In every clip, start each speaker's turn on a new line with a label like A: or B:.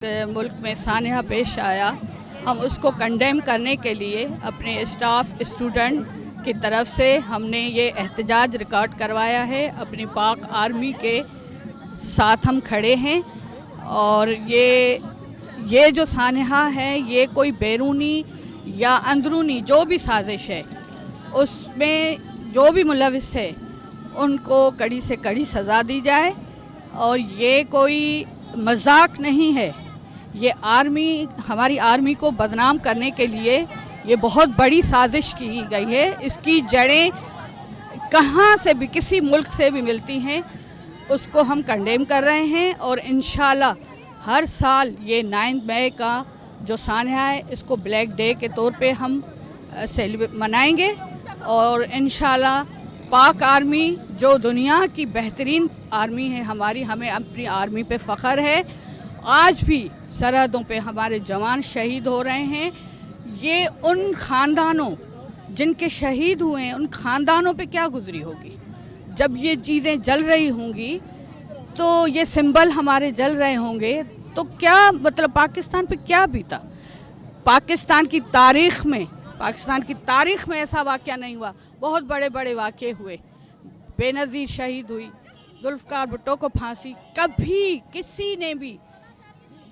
A: मुल्क में सानहा पेश आया, हम उसको कंडेम करने के लिए अपने स्टाफ स्टूडेंट की तरफ से हमने ये एहतजाज रिकॉर्ड करवाया है। अपनी पाक आर्मी के साथ हम खड़े हैं और ये जो सानहा है ये कोई बैरूनी या अंदरूनी जो भी साजिश है उसमें जो भी मुलविस है उनको कड़ी से कड़ी सज़ा दी जाए। और ये कोई मजाक नहीं है, ये हमारी आर्मी को बदनाम करने के लिए ये बहुत बड़ी साजिश की गई है। इसकी जड़ें कहाँ से भी किसी मुल्क से भी मिलती हैं, उसको हम कंडेम कर रहे हैं। और इंशाल्लाह हर साल ये 9 मई का जो सानहा है इसको ब्लैक डे के तौर पे हम मनाएंगे। और इंशाल्लाह पाक आर्मी जो दुनिया की बेहतरीन आर्मी है हमारी, हमें अपनी आर्मी पे फ़ख्र है। आज भी सरहदों पे हमारे जवान शहीद हो रहे हैं। ये उन ख़ानदानों जिनके शहीद हुए हैं उन ख़ानदानों पे क्या गुजरी होगी। जब ये चीज़ें जल रही होंगी तो ये सिंबल हमारे जल रहे होंगे तो क्या मतलब पाकिस्तान पे क्या बीता। पाकिस्तान की तारीख़ में ऐसा वाक़या नहीं हुआ। बहुत बड़े बड़े वाक़े हुए, बेनज़ीर शहीद हुई, जुल्फ़िकार भुट्टो को फांसी। कभी किसी ने भी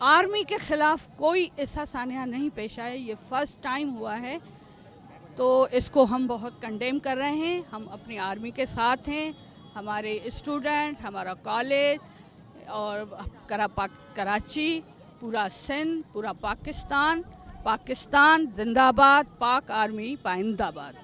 A: आर्मी के ख़िलाफ़ कोई ऐसा सानहा नहीं पेश आया, ये फ़र्स्ट टाइम हुआ है। तो इसको हम बहुत कंडेम कर रहे हैं। हम अपनी आर्मी के साथ हैं, हमारे स्टूडेंट, हमारा कॉलेज और कराची, पूरा सिंध, पूरा पाकिस्तान जिंदाबाद, पाक आर्मी पाइंदाबाद।